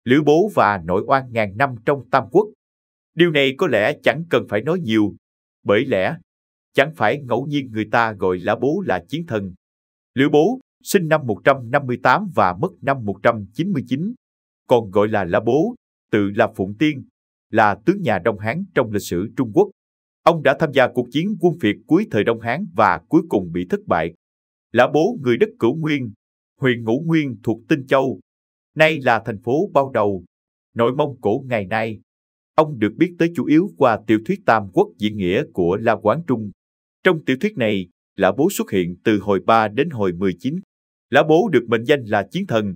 Lữ Bố và nội oan ngàn năm trong Tam Quốc. Điều này có lẽ chẳng cần phải nói nhiều, bởi lẽ chẳng phải ngẫu nhiên người ta gọi Lã Bố là chiến thần. Lữ Bố sinh năm 158 và mất năm 199, còn gọi là Lã Bố, tự là Phụng Tiên, là tướng nhà Đông Hán trong lịch sử Trung Quốc. Ông đã tham gia cuộc chiến quân Việt cuối thời Đông Hán và cuối cùng bị thất bại. Lã Bố người đất Cửu Nguyên, huyện Ngũ Nguyên thuộc Tinh Châu, nay là thành phố Bao Đầu, nội Mông Cổ ngày nay. Ông được biết tới chủ yếu qua tiểu thuyết Tam Quốc diễn nghĩa của La Quán Trung. Trong tiểu thuyết này, Lã Bố xuất hiện từ hồi 3 đến hồi 19. Lã Bố được mệnh danh là chiến thần.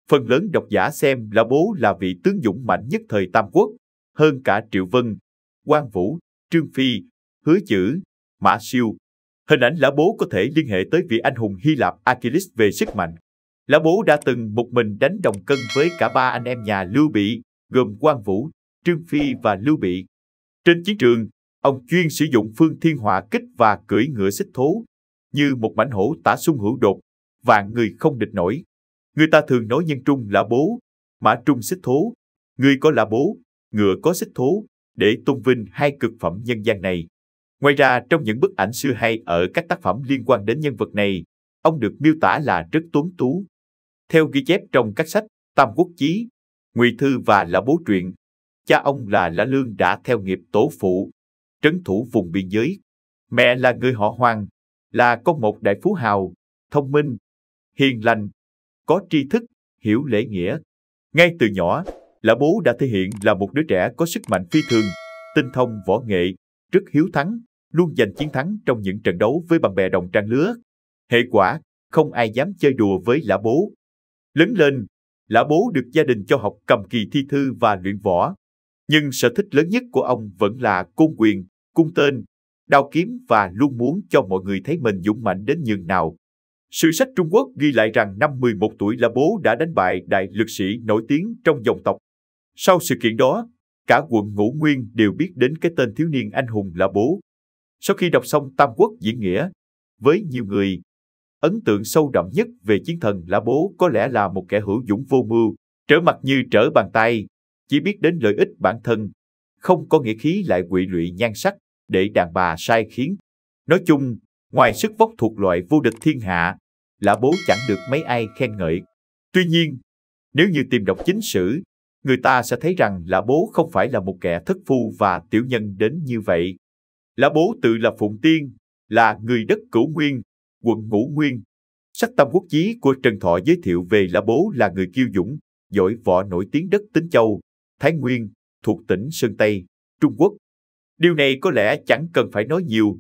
Phần lớn độc giả xem Lã Bố là vị tướng dũng mạnh nhất thời Tam Quốc, hơn cả Triệu Vân, Quan Vũ, Trương Phi, Hứa Chữ, Mã Siêu. Hình ảnh Lã Bố có thể liên hệ tới vị anh hùng Hy Lạp Achilles về sức mạnh. Lã Bố đã từng một mình đánh đồng cân với cả ba anh em nhà Lưu Bị, gồm Quan Vũ, Trương Phi và Lưu Bị. Trên chiến trường, ông chuyên sử dụng phương thiên hỏa kích và cưỡi ngựa xích thố, như một mãnh hổ tả xung hữu đột, vạn người không địch nổi. Người ta thường nói nhân trung Lã Bố, mã trung xích thố, người có Lã Bố, ngựa có xích thố, để tôn vinh hai cực phẩm nhân gian này. Ngoài ra, trong những bức ảnh xưa hay ở các tác phẩm liên quan đến nhân vật này, ông được miêu tả là rất tuấn tú. Theo ghi chép trong các sách Tam Quốc Chí, Ngụy Thư và Lã Bố truyện, cha ông là Lã Lương đã theo nghiệp tổ phụ, trấn thủ vùng biên giới. Mẹ là người họ Hoàng, là con một đại phú hào, thông minh, hiền lành, có tri thức, hiểu lễ nghĩa. Ngay từ nhỏ, Lã Bố đã thể hiện là một đứa trẻ có sức mạnh phi thường, tinh thông võ nghệ, rất hiếu thắng, luôn giành chiến thắng trong những trận đấu với bạn bè đồng trang lứa. Hệ quả, không ai dám chơi đùa với Lã Bố. Lớn lên, Lã Bố được gia đình cho học cầm kỳ thi thư và luyện võ. Nhưng sở thích lớn nhất của ông vẫn là côn quyền, cung tên, đao kiếm và luôn muốn cho mọi người thấy mình dũng mạnh đến nhường nào. Sử sách Trung Quốc ghi lại rằng năm 11 tuổi Lã Bố đã đánh bại đại lực sĩ nổi tiếng trong dòng tộc. Sau sự kiện đó, cả quận Ngũ Nguyên đều biết đến cái tên thiếu niên anh hùng Lã Bố. Sau khi đọc xong Tam Quốc diễn nghĩa, với nhiều người, ấn tượng sâu đậm nhất về chiến thần Lã Bố có lẽ là một kẻ hữu dũng vô mưu, trở mặt như trở bàn tay, chỉ biết đến lợi ích bản thân, không có nghĩa khí lại quỵ lụy nhan sắc để đàn bà sai khiến. Nói chung, ngoài sức vóc thuộc loại vô địch thiên hạ, Lã Bố chẳng được mấy ai khen ngợi. Tuy nhiên, nếu như tìm đọc chính sử, người ta sẽ thấy rằng Lã Bố không phải là một kẻ thất phu và tiểu nhân đến như vậy. Lã Bố tự là Phụng Tiên, là người đất Cửu Nguyên, quận Ngũ Nguyên. Sách Tam Quốc Chí của Trần Thọ giới thiệu về Lã Bố là người kiêu dũng, giỏi võ nổi tiếng đất Tinh Châu, Thái Nguyên, thuộc tỉnh Sơn Tây, Trung Quốc. Điều này có lẽ chẳng cần phải nói nhiều,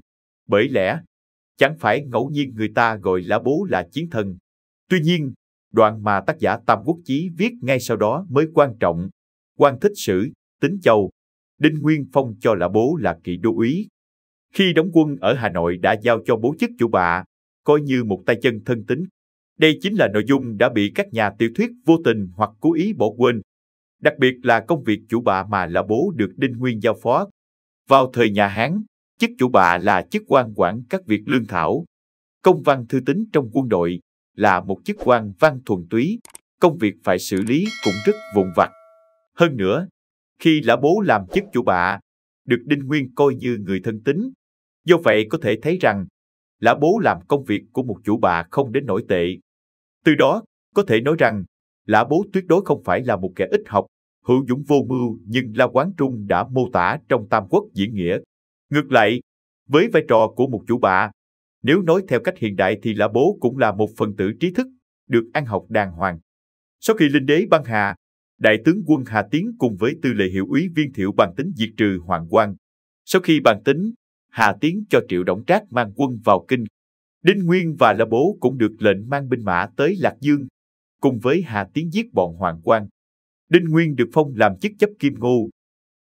bởi lẽ chẳng phải ngẫu nhiên người ta gọi Lã Bố là chiến thần. Tuy nhiên, đoạn mà tác giả Tam Quốc Chí viết ngay sau đó mới quan trọng. Quan Thích Sử, Tinh Châu, Đinh Nguyên phong cho Lã Bố là kỵ đô úy. Khi đóng quân ở Hà Nội đã giao cho bố chức chủ bạ, coi như một tay chân thân tín. Đây chính là nội dung đã bị các nhà tiểu thuyết vô tình hoặc cố ý bỏ quên. Đặc biệt là công việc chủ bạ mà Lã Bố được Đinh Nguyên giao phó. Vào thời nhà Hán, chức chủ bạ là chức quan quản các việc lương thảo. Công văn thư tín trong quân đội là một chức quan văn thuần túy, công việc phải xử lý cũng rất vụn vặt. Hơn nữa, khi Lã Bố làm chức chủ bạ, được Đinh Nguyên coi như người thân tín. Do vậy có thể thấy rằng, Lã Bố làm công việc của một chủ bạ không đến nổi tệ. Từ đó, có thể nói rằng, Lã Bố tuyệt đối không phải là một kẻ ít học, hữu dũng vô mưu nhưng La Quán Trung đã mô tả trong Tam Quốc diễn nghĩa. Ngược lại, với vai trò của một chủ bạ, nếu nói theo cách hiện đại thì Lã Bố cũng là một phần tử trí thức, được ăn học đàng hoàng. Sau khi Linh Đế băng hà, đại tướng quân Hà Tiến cùng với tư lệ hiệu úy Viên Thiệu bàn tính diệt trừ Hoạn Quan. Sau khi bàn tính, Hà Tiến cho Triệu Đổng Trác mang quân vào kinh. Đinh Nguyên và Lã Bố cũng được lệnh mang binh mã tới Lạc Dương, cùng với Hà Tiến giết bọn Hoạn Quan. Đinh Nguyên được phong làm chức chấp Kim Ngô.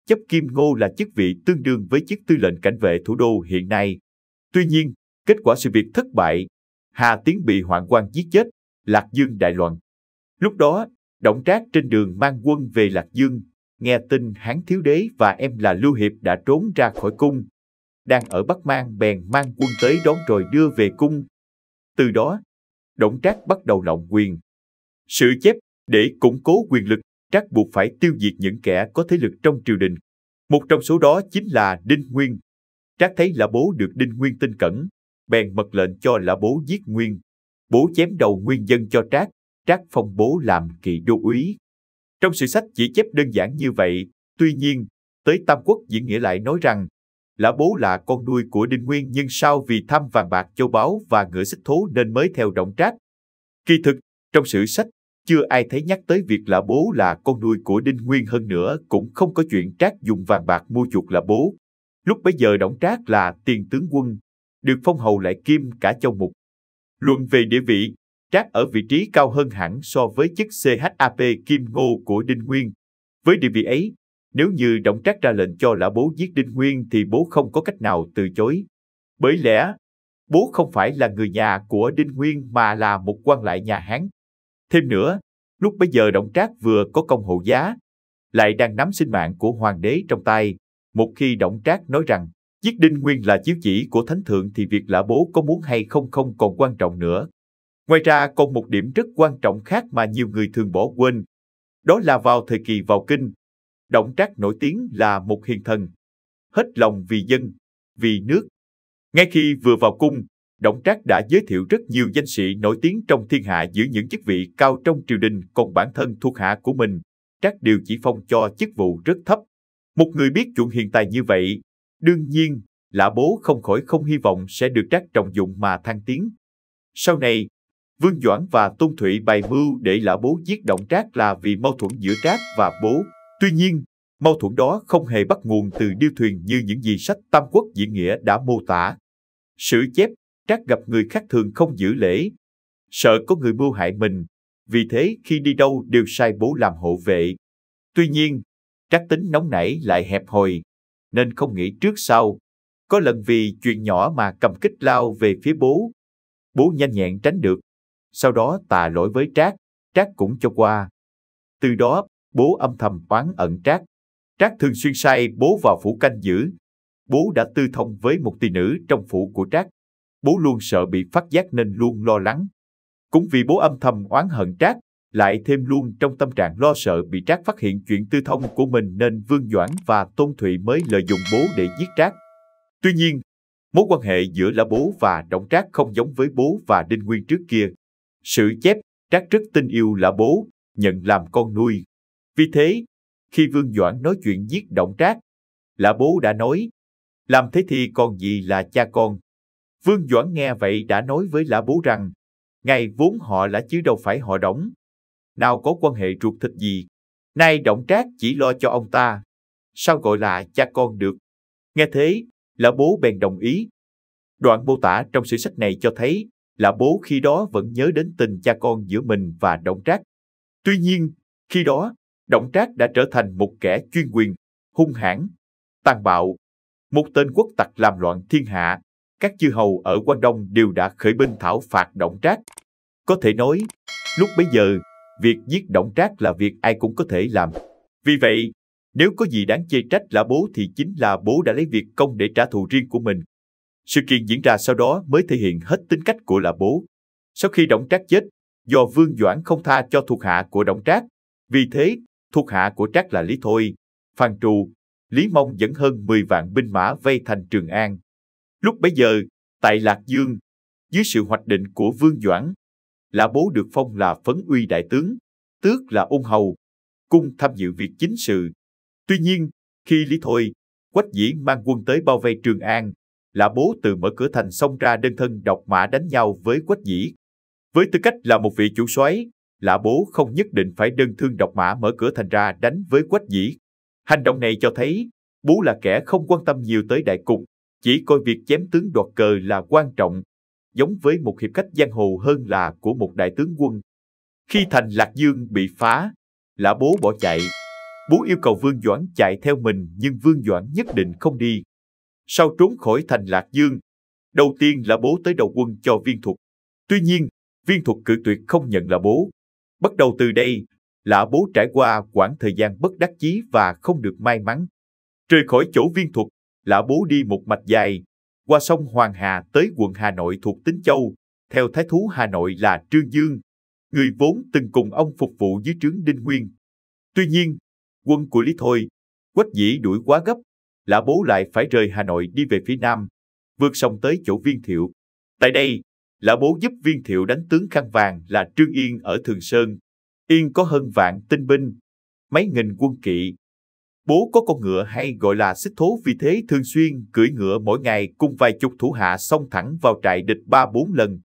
Chấp Kim Ngô là chức vị tương đương với chức tư lệnh cảnh vệ thủ đô hiện nay. Tuy nhiên, kết quả sự việc thất bại, Hà Tiến bị Hoạn Quan giết chết, Lạc Dương đại loạn. Lúc đó, Đổng Trác trên đường mang quân về Lạc Dương, nghe tin Hán Thiếu Đế và em là Lưu Hiệp đã trốn ra khỏi cung. Đang ở Bắc Mang bèn mang quân tới đón rồi đưa về cung. Từ đó, Đổng Trác bắt đầu lộng quyền. Sự chép để củng cố quyền lực, Trác buộc phải tiêu diệt những kẻ có thế lực trong triều đình. Một trong số đó chính là Đinh Nguyên. Trác thấy Lã Bố được Đinh Nguyên tin cẩn, bèn mật lệnh cho Lã Bố giết Nguyên. Bố chém đầu Nguyên dân cho Trác, Trác phong Bố làm kỵ đô úy. Trong sử sách chỉ chép đơn giản như vậy, tuy nhiên, tới Tam Quốc diễn nghĩa lại nói rằng Lã Bố là con nuôi của Đinh Nguyên nhưng sau vì tham vàng bạc châu báu và ngựa xích thố nên mới theo Đổng Trác. Kỳ thực, trong sử sách, chưa ai thấy nhắc tới việc Lã Bố là con nuôi của Đinh Nguyên, hơn nữa cũng không có chuyện Trác dùng vàng bạc mua chuộc Lã Bố. Lúc bấy giờ Đổng Trác là tiền tướng quân, được phong hầu lại kiêm cả châu mục. Luận về địa vị, Trác ở vị trí cao hơn hẳn so với chức CHAP Kim Ngô của Đinh Nguyên. Với địa vị ấy, nếu như Đổng Trác ra lệnh cho Lã Bố giết Đinh Nguyên thì Bố không có cách nào từ chối. Bởi lẽ, Bố không phải là người nhà của Đinh Nguyên mà là một quan lại nhà Hán. Thêm nữa, lúc bấy giờ Đổng Trác vừa có công hộ giá, lại đang nắm sinh mạng của hoàng đế trong tay. Một khi Đổng Trác nói rằng giết Đinh Nguyên là chiếu chỉ của thánh thượng thì việc Lã Bố có muốn hay không không còn quan trọng nữa. Ngoài ra còn một điểm rất quan trọng khác mà nhiều người thường bỏ quên. Đó là vào thời kỳ vào kinh, Đổng Trác nổi tiếng là một hiền thần, hết lòng vì dân, vì nước. Ngay khi vừa vào cung, Đổng Trác đã giới thiệu rất nhiều danh sĩ nổi tiếng trong thiên hạ giữ những chức vị cao trong triều đình, còn bản thân thuộc hạ của mình, Trác đều chỉ phong cho chức vụ rất thấp. Một người biết chuộng hiền tài như vậy, đương nhiên, Lã Bố không khỏi không hy vọng sẽ được Trác trọng dụng mà thăng tiến. Sau này, Vương Doãn và Tôn Thụy bày mưu để Lã Bố giết Đổng Trác là vì mâu thuẫn giữa Trác và Bố. Tuy nhiên, mâu thuẫn đó không hề bắt nguồn từ điêu thuyền như những gì sách Tam Quốc diễn nghĩa đã mô tả. Sử chép, Trác gặp người khác thường không giữ lễ, sợ có người mưu hại mình, vì thế khi đi đâu đều sai Bố làm hộ vệ. Tuy nhiên, Trác tính nóng nảy lại hẹp hòi, nên không nghĩ trước sau. Có lần vì chuyện nhỏ mà cầm kích lao về phía Bố. Bố nhanh nhẹn tránh được. Sau đó tạ lỗi với Trác, Trác cũng cho qua. Từ đó, Bố âm thầm oán ẩn Trác. Trác thường xuyên sai Bố vào phủ canh giữ. Bố đã tư thông với một tỳ nữ trong phủ của Trác. Bố luôn sợ bị phát giác nên luôn lo lắng. Cũng vì Bố âm thầm oán hận Trác, lại thêm luôn trong tâm trạng lo sợ bị Trác phát hiện chuyện tư thông của mình nên Vương Doãn và Tôn Thụy mới lợi dụng Bố để giết Trác. Tuy nhiên, mối quan hệ giữa Lã Bố và Đổng Trác không giống với Bố và Đinh Nguyên trước kia. Sử chép, Trác rất tin yêu Lã Bố, nhận làm con nuôi. Vì thế, khi Vương Doãn nói chuyện giết Đổng Trác, Lã Bố đã nói, làm thế thì còn gì là cha con. Vương Doãn nghe vậy đã nói với Lã Bố rằng, ngài vốn họ Lã chứ đâu phải họ Đổng. Nào có quan hệ ruột thịt gì, nay Đổng Trác chỉ lo cho ông ta, sao gọi là cha con được. Nghe thế, Lã Bố bèn đồng ý. Đoạn mô tả trong sử sách này cho thấy, Lã Bố khi đó vẫn nhớ đến tình cha con giữa mình và Đổng Trác. Tuy nhiên, khi đó, Đổng Trác đã trở thành một kẻ chuyên quyền, hung hãn, tàn bạo, một tên quốc tặc làm loạn thiên hạ. Các chư hầu ở Quan Đông đều đã khởi binh thảo phạt Đổng Trác. Có thể nói, lúc bấy giờ, việc giết Đổng Trác là việc ai cũng có thể làm. Vì vậy, nếu có gì đáng chê trách Lã Bố thì chính là Bố đã lấy việc công để trả thù riêng của mình. Sự kiện diễn ra sau đó mới thể hiện hết tính cách của Lã Bố. Sau khi Đổng Trác chết, do Vương Doãn không tha cho thuộc hạ của Đổng Trác, vì thế, thuộc hạ của Trác là Lý Thôi, Phan Trù, Lý Mông dẫn hơn 10 vạn binh mã vây thành Trường An. Lúc bấy giờ, tại Lạc Dương, dưới sự hoạch định của Vương Doãn, Lã Bố được phong là Phấn Uy đại tướng, tước là ôn hầu, cung tham dự việc chính sự. Tuy nhiên, khi Lý Thôi, Quách Dĩ mang quân tới bao vây Trường An, Lã Bố từ mở cửa thành xông ra đơn thân độc mã đánh nhau với Quách Dĩ. Với tư cách là một vị chủ soái, Lã Bố không nhất định phải đơn thương độc mã mở cửa thành ra đánh với Quách Dĩ. Hành động này cho thấy, Bố là kẻ không quan tâm nhiều tới đại cục, chỉ coi việc chém tướng đoạt cờ là quan trọng, giống với một hiệp khách giang hồ hơn là của một đại tướng quân. Khi thành Lạc Dương bị phá, Lã Bố bỏ chạy. Bố yêu cầu Vương Doãn chạy theo mình nhưng Vương Doãn nhất định không đi. Sau trốn khỏi thành Lạc Dương, đầu tiên Lã Bố tới đầu quân cho Viên Thuật. Tuy nhiên, Viên Thuật cự tuyệt không nhận Lã Bố. Bắt đầu từ đây, Lã Bố trải qua quãng thời gian bất đắc chí và không được may mắn. Rời khỏi chỗ Viên Thuật, Lã Bố đi một mạch dài, qua sông Hoàng Hà tới quận Hà Nội thuộc Tín Châu, theo thái thú Hà Nội là Trương Dương, người vốn từng cùng ông phục vụ dưới trướng Đinh Nguyên. Tuy nhiên, quân của Lý Thôi, Quách Dĩ đuổi quá gấp, Lã Bố lại phải rời Hà Nội đi về phía nam, vượt sông tới chỗ Viên Thiệu. Tại đây, Lã Bố giúp Viên Thiệu đánh tướng khăn vàng là Trương Yên ở Thường Sơn. Yên có hơn vạn tinh binh, mấy nghìn quân kỵ. Bố có con ngựa hay gọi là xích thố, vì thế thường xuyên cưỡi ngựa mỗi ngày cùng vài chục thủ hạ xông thẳng vào trại địch 3-4 lần.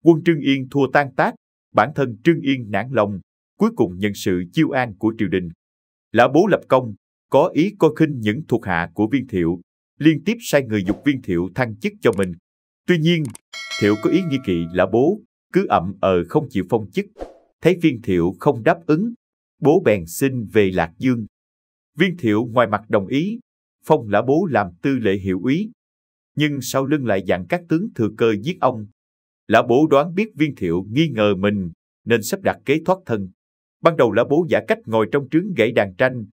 Quân Trương Yên thua tan tác, bản thân Trương Yên nản lòng, cuối cùng nhận sự chiêu an của triều đình. Lã Bố lập công, có ý coi khinh những thuộc hạ của Viên Thiệu, liên tiếp sai người giục Viên Thiệu thăng chức cho mình. Tuy nhiên, Thiệu có ý nghi kỵ Lã Bố, cứ ậm không chịu phong chức. Thấy Viên Thiệu không đáp ứng, Bố bèn xin về Lạc Dương. Viên Thiệu ngoài mặt đồng ý, phong Lã Bố làm tư lệ hiệu úy, nhưng sau lưng lại dặn các tướng thừa cơ giết ông. Lã Bố đoán biết Viên Thiệu nghi ngờ mình, nên sắp đặt kế thoát thân. Ban đầu Lã Bố giả cách ngồi trong trướng gãy đàn tranh,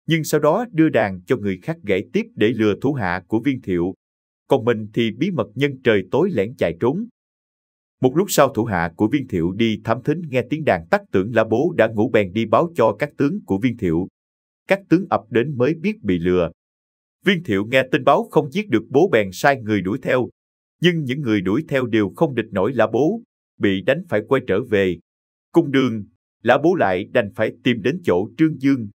nhưng sau đó đưa đàn cho người khác gãy tiếp để lừa thủ hạ của Viên Thiệu, còn mình thì bí mật nhân trời tối lẻn chạy trốn. Một lúc sau, thủ hạ của Viên Thiệu đi thám thính nghe tiếng đàn tắt, tưởng Lã Bố đã ngủ bèn đi báo cho các tướng của Viên Thiệu. Các tướng ập đến mới biết bị lừa. Viên Thiệu nghe tin báo không giết được Bố bèn sai người đuổi theo, nhưng những người đuổi theo đều không địch nổi Lã Bố, bị đánh phải quay trở về. Cùng đường, Lã Bố lại đành phải tìm đến chỗ Trương Dương.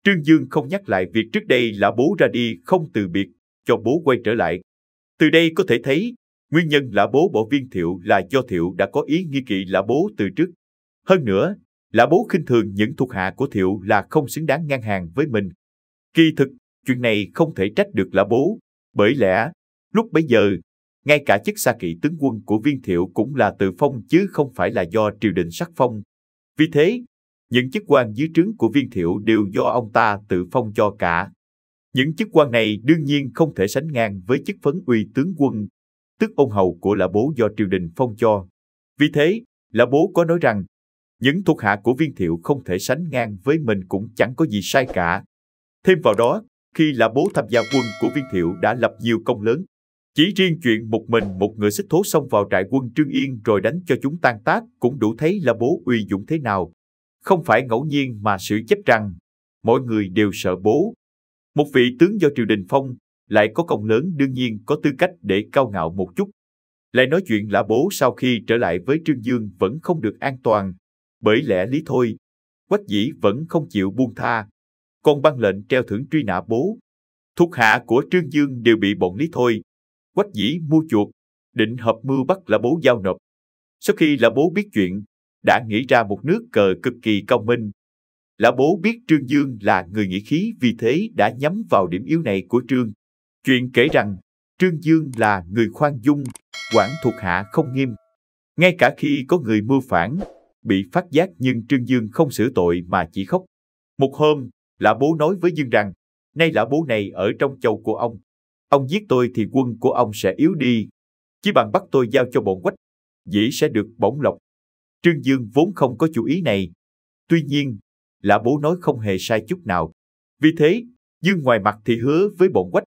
Trương Dương không nhắc lại việc trước đây Lã Bố ra đi không từ biệt, cho Bố quay trở lại. Từ đây có thể thấy, nguyên nhân Lã Bố bỏ Viên Thiệu là do Thiệu đã có ý nghi kỵ Lã Bố từ trước. Hơn nữa, Lã Bố khinh thường những thuộc hạ của Thiệu là không xứng đáng ngang hàng với mình. Kỳ thực, chuyện này không thể trách được Lã Bố, bởi lẽ, lúc bấy giờ, ngay cả chức xa kỵ tướng quân của Viên Thiệu cũng là tự phong chứ không phải là do triều đình sắc phong. Vì thế, những chức quan dưới trướng của Viên Thiệu đều do ông ta tự phong cho cả. Những chức quan này đương nhiên không thể sánh ngang với chức phấn uy tướng quân, tức ôn hầu của Lã Bố do triều đình phong cho. Vì thế, Lã Bố có nói rằng, những thuộc hạ của Viên Thiệu không thể sánh ngang với mình cũng chẳng có gì sai cả. Thêm vào đó, khi Lã Bố tham gia quân của Viên Thiệu đã lập nhiều công lớn. Chỉ riêng chuyện một mình một người xích thố xông vào trại quân Trương Yên rồi đánh cho chúng tan tác cũng đủ thấy Lã Bố uy dũng thế nào. Không phải ngẫu nhiên mà sự chấp rằng, mọi người đều sợ Bố. Một vị tướng do triều đình phong, lại có công lớn đương nhiên có tư cách để cao ngạo một chút. Lại nói chuyện Lã Bố sau khi trở lại với Trương Dương vẫn không được an toàn, bởi lẽ Lý Thôi, Quách Dĩ vẫn không chịu buông tha, còn ban lệnh treo thưởng truy nã Bố. Thuộc hạ của Trương Dương đều bị bọn Lý Thôi, Quách Dĩ mua chuộc, định hợp mưu bắt Lã Bố giao nộp. Sau khi Lã Bố biết chuyện, đã nghĩ ra một nước cờ cực kỳ cao minh. Lã Bố biết Trương Dương là người nghĩa khí, vì thế đã nhắm vào điểm yếu này của Trương. Chuyện kể rằng, Trương Dương là người khoan dung, quản thuộc hạ không nghiêm. Ngay cả khi có người mưu phản, bị phát giác nhưng Trương Dương không xử tội mà chỉ khóc. Một hôm, Lã Bố nói với Dương rằng, nay Lã Bố này ở trong châu của ông giết tôi thì quân của ông sẽ yếu đi, chỉ bằng bắt tôi giao cho bọn Quách Dĩ sẽ được bổng lộc. Trương Dương vốn không có chủ ý này. Tuy nhiên, Lã Bố nói không hề sai chút nào. Vì thế, Dương ngoài mặt thì hứa với bọn Quách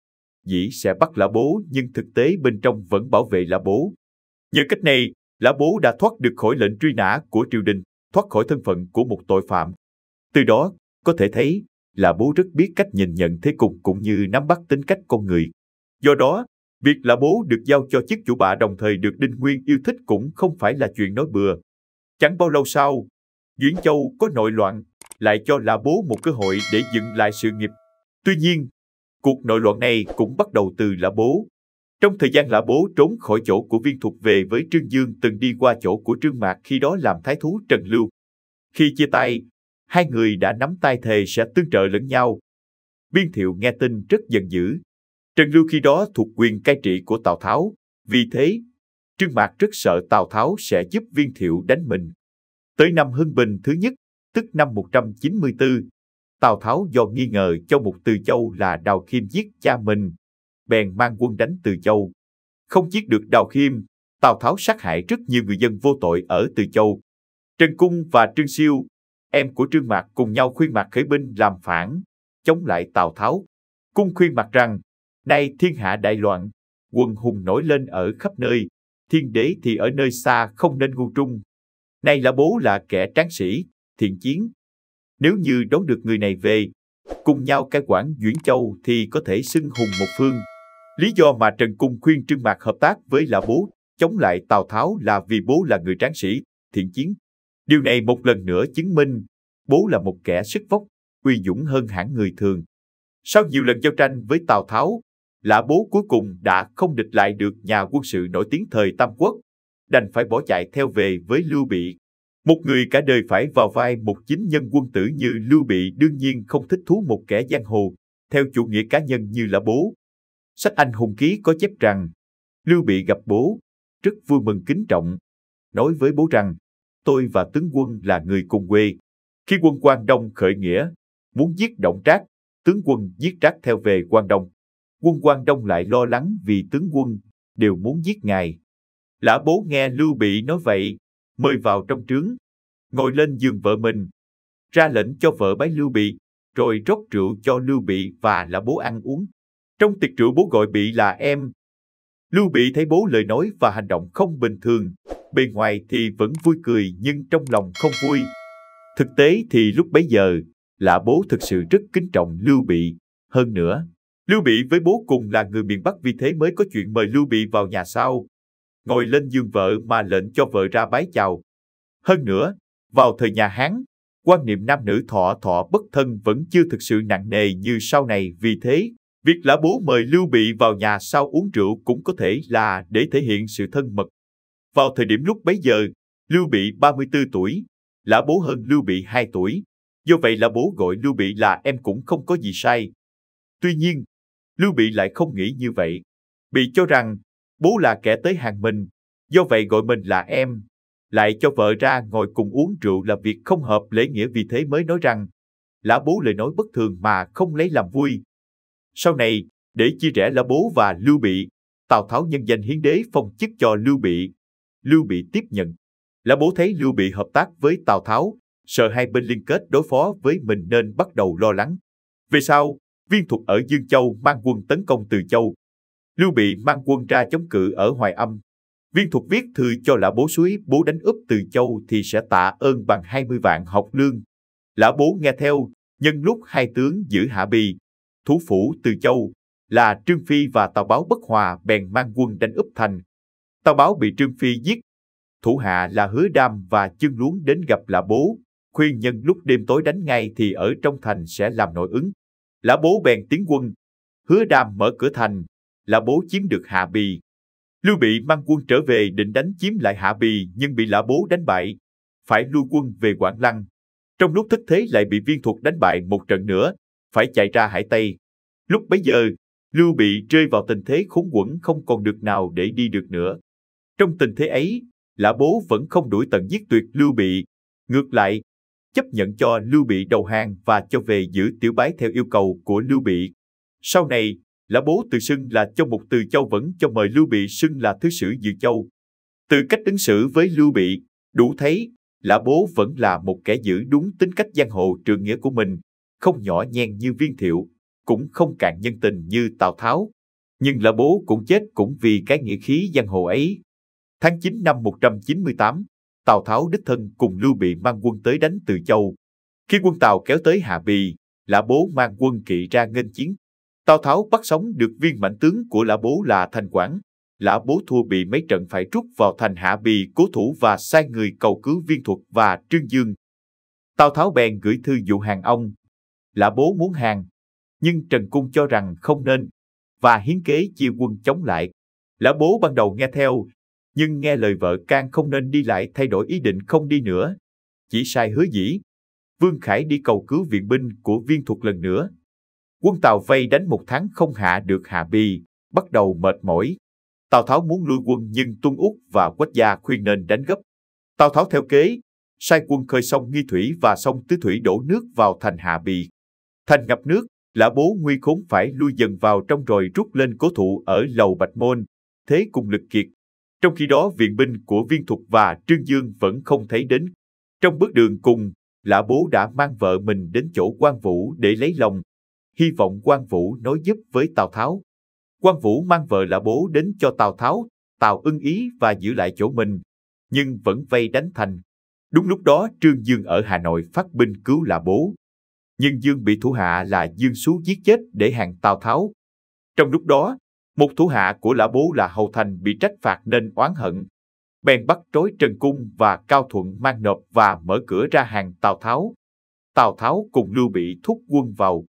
Dĩ sẽ bắt Lã Bố, nhưng thực tế bên trong vẫn bảo vệ Lã Bố. Nhờ cách này, Lã Bố đã thoát được khỏi lệnh truy nã của triều đình, thoát khỏi thân phận của một tội phạm. Từ đó, có thể thấy, Lã Bố rất biết cách nhìn nhận thế cục cũng như nắm bắt tính cách con người. Do đó, việc Lã Bố được giao cho chức chủ bạ đồng thời được Đinh Nguyên yêu thích cũng không phải là chuyện nói bừa. Chẳng bao lâu sau, Duyển Châu có nội loạn, lại cho Lã Bố một cơ hội để dựng lại sự nghiệp. Tuy nhiên, cuộc nội loạn này cũng bắt đầu từ Lã Bố. Trong thời gian Lã Bố trốn khỏi chỗ của Viên Thuật về với Trương Dương từng đi qua chỗ của Trương Mạc khi đó làm thái thú Trần Lưu. Khi chia tay, hai người đã nắm tay thề sẽ tương trợ lẫn nhau. Viên Thiệu nghe tin rất giận dữ. Trần Lưu khi đó thuộc quyền cai trị của Tào Tháo, vì thế, Trương Mạc rất sợ Tào Tháo sẽ giúp Viên Thiệu đánh mình. Tới năm Hưng Bình thứ nhất, tức năm 194, Tào Tháo do nghi ngờ Châu Mục Từ Châu là Đào Khiêm giết cha mình, bèn mang quân đánh Từ Châu. Không giết được Đào Khiêm, Tào Tháo sát hại rất nhiều người dân vô tội ở Từ Châu. Trần Cung và Trương Siêu, em của Trương Mạc, cùng nhau khuyên Mạc khởi binh làm phản, chống lại Tào Tháo. Cung khuyên Mạc rằng, nay thiên hạ đại loạn, quần hùng nổi lên ở khắp nơi, thiên đế thì ở nơi xa không nên ngu trung. Nay Lã Bố là kẻ tráng sĩ, thiện chiến. Nếu như đón được người này về, cùng nhau cai quản Duyển Châu thì có thể xưng hùng một phương. Lý do mà Trần Cung khuyên Trương Mạc hợp tác với Lã Bố chống lại Tào Tháo là vì bố là người tráng sĩ, thiện chiến. Điều này một lần nữa chứng minh bố là một kẻ sức vóc, uy dũng hơn hẳn người thường. Sau nhiều lần giao tranh với Tào Tháo, Lã Bố cuối cùng đã không địch lại được nhà quân sự nổi tiếng thời Tam Quốc, đành phải bỏ chạy theo về với Lưu Bị. Một người cả đời phải vào vai một chính nhân quân tử như Lưu Bị đương nhiên không thích thú một kẻ giang hồ, theo chủ nghĩa cá nhân như Lã Bố. Sách Anh Hùng Ký có chép rằng, Lưu Bị gặp bố, rất vui mừng kính trọng, nói với bố rằng, tôi và tướng quân là người cùng quê. Khi quân Quang Đông khởi nghĩa, muốn giết Đổng Trác, tướng quân giết Trác theo về Quang Đông. Quân Quang Đông lại lo lắng vì tướng quân đều muốn giết ngài. Lã Bố nghe Lưu Bị nói vậy, mời vào trong trướng, ngồi lên giường vợ mình, ra lệnh cho vợ bái Lưu Bị, rồi rót rượu cho Lưu Bị và Lã Bố ăn uống. Trong tiệc rượu bố gọi Bị là em. Lưu Bị thấy bố lời nói và hành động không bình thường, bề ngoài thì vẫn vui cười nhưng trong lòng không vui. Thực tế thì lúc bấy giờ, Lã Bố thực sự rất kính trọng Lưu Bị. Hơn nữa, Lưu Bị với bố cùng là người miền Bắc vì thế mới có chuyện mời Lưu Bị vào nhà sau. Ngồi lên giường vợ mà lệnh cho vợ ra bái chào. Hơn nữa, vào thời nhà Hán, quan niệm nam nữ thọ thọ bất thân vẫn chưa thực sự nặng nề như sau này, vì thế, việc Lã Bố mời Lưu Bị vào nhà sau uống rượu cũng có thể là để thể hiện sự thân mật. Vào thời điểm lúc bấy giờ, Lưu Bị 34 tuổi, Lã Bố hơn Lưu Bị 2 tuổi, do vậy Lã Bố gọi Lưu Bị là em cũng không có gì sai. Tuy nhiên, Lưu Bị lại không nghĩ như vậy. Bị cho rằng bố là kẻ tới hàng mình, do vậy gọi mình là em, lại cho vợ ra ngồi cùng uống rượu là việc không hợp lễ nghĩa, vì thế mới nói rằng Lã Bố lời nói bất thường mà không lấy làm vui. Sau này, để chia rẽ Lã Bố và Lưu Bị, Tào Tháo nhân danh hiến đế phong chức cho Lưu Bị. Lưu Bị tiếp nhận. Lã Bố thấy Lưu Bị hợp tác với Tào Tháo, sợ hai bên liên kết đối phó với mình nên bắt đầu lo lắng. Về sau, Viên Thuật ở Dương Châu mang quân tấn công Từ Châu. Lưu Bị mang quân ra chống cự ở Hoài Âm. Viên Thuật viết thư cho Lã Bố suối bố đánh úp Từ Châu thì sẽ tạ ơn bằng 20 vạn học lương. Lã Bố nghe theo, nhân lúc hai tướng giữ Hạ Bì, thủ phủ Từ Châu là Trương Phi và Tào Báo bất hòa, bèn mang quân đánh úp thành. Tào Báo bị Trương Phi giết. Thủ hạ là Hứa Đam và Chương Luống đến gặp Lã Bố, khuyên nhân lúc đêm tối đánh ngay thì ở trong thành sẽ làm nội ứng. Lã Bố bèn tiến quân. Hứa Đam mở cửa thành, Lã Bố chiếm được Hạ Bì. Lưu Bị mang quân trở về định đánh chiếm lại Hạ Bì nhưng bị Lã Bố đánh bại, phải lui quân về Quảng Lăng. Trong lúc thất thế lại bị Viên Thuật đánh bại một trận nữa, phải chạy ra Hải Tây. Lúc bấy giờ, Lưu Bị rơi vào tình thế khốn quẫn không còn được nào để đi được nữa. Trong tình thế ấy, Lã Bố vẫn không đuổi tận giết tuyệt Lưu Bị. Ngược lại, chấp nhận cho Lưu Bị đầu hàng và cho về giữ Tiểu Bái theo yêu cầu của Lưu Bị. Sau này, Lã Bố tự xưng là Châu Mục Từ Châu vẫn cho mời Lưu Bị xưng là Thứ sử Dự Châu. Từ cách ứng xử với Lưu Bị, đủ thấy Lã Bố vẫn là một kẻ giữ đúng tính cách giang hồ trượng nghĩa của mình, không nhỏ nhen như Viên Thiệu, cũng không cạn nhân tình như Tào Tháo. Nhưng Lã Bố cũng chết cũng vì cái nghĩa khí giang hồ ấy. Tháng 9 năm 198, Tào Tháo đích thân cùng Lưu Bị mang quân tới đánh Từ Châu. Khi quân Tào kéo tới Hạ Bì, Lã Bố mang quân kỵ ra nghênh chiến. Tào Tháo bắt sống được viên mãnh tướng của Lã Bố là Thành Quảng. Lã Bố thua bị mấy trận phải rút vào thành Hạ Bì cố thủ và sai người cầu cứu Viên Thuật và Trương Dương. Tào Tháo bèn gửi thư dụ hàng ông. Lã Bố muốn hàng, nhưng Trần Cung cho rằng không nên, và hiến kế chia quân chống lại. Lã Bố ban đầu nghe theo, nhưng nghe lời vợ can không nên đi lại thay đổi ý định không đi nữa. Chỉ sai Hứa Dĩ, Vương Khải đi cầu cứu viện binh của Viên Thuật lần nữa. Quân Tào vây đánh một tháng không hạ được Hạ Bì, bắt đầu mệt mỏi. Tào Tháo muốn lui quân nhưng Tuân Úc và Quách Gia khuyên nên đánh gấp. Tào Tháo theo kế, sai quân khơi sông Nghi Thủy và sông Tứ Thủy đổ nước vào thành Hạ Bì. Thành ngập nước, Lã Bố nguy khốn phải lui dần vào trong rồi rút lên cố thủ ở Lầu Bạch Môn, thế cùng lực kiệt. Trong khi đó viện binh của Viên Thuật và Trương Dương vẫn không thấy đến. Trong bước đường cùng, Lã Bố đã mang vợ mình đến chỗ Quan Vũ để lấy lòng, hy vọng Quan Vũ nói giúp với Tào Tháo. Quan Vũ mang vợ Lã Bố đến cho Tào Tháo, Tào ưng ý và giữ lại chỗ mình, nhưng vẫn vây đánh thành. Đúng lúc đó Trương Dương ở Hà Nội phát binh cứu Lã Bố. Nhưng Dương bị thủ hạ là Dương Xú giết chết để hàng Tào Tháo. Trong lúc đó, một thủ hạ của Lã Bố là Hầu Thành bị trách phạt nên oán hận. Bèn bắt trói Trần Cung và Cao Thuận mang nộp và mở cửa ra hàng Tào Tháo. Tào Tháo cùng Lưu Bị thúc quân vào.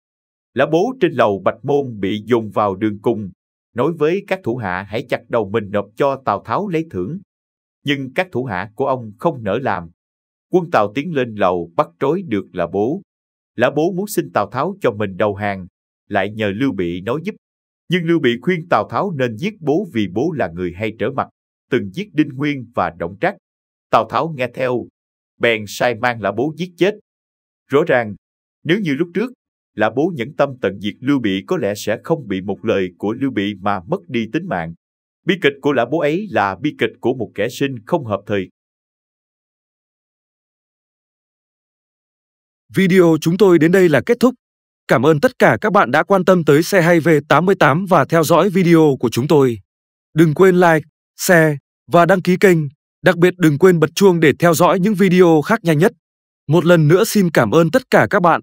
Lã Bố trên lầu Bạch Môn bị dồn vào đường cùng, nói với các thủ hạ hãy chặt đầu mình nộp cho Tào Tháo lấy thưởng. Nhưng các thủ hạ của ông không nỡ làm. Quân Tào tiến lên lầu bắt trói được Lã Bố. Lã Bố muốn xin Tào Tháo cho mình đầu hàng, lại nhờ Lưu Bị nói giúp. Nhưng Lưu Bị khuyên Tào Tháo nên giết bố vì bố là người hay trở mặt, từng giết Đinh Nguyên và Đổng Trác. Tào Tháo nghe theo, bèn sai mang Lã Bố giết chết. Rõ ràng, nếu như lúc trước, Lã Bố nhẫn tâm tận diệt Lưu Bị có lẽ sẽ không bị một lời của Lưu Bị mà mất đi tính mạng. Bi kịch của Lã Bố ấy là bi kịch của một kẻ sinh không hợp thời. Video chúng tôi đến đây là kết thúc. Cảm ơn tất cả các bạn đã quan tâm tới Xe Hay V88 và theo dõi video của chúng tôi. Đừng quên like, share và đăng ký kênh. Đặc biệt đừng quên bật chuông để theo dõi những video khác nhanh nhất. Một lần nữa xin cảm ơn tất cả các bạn.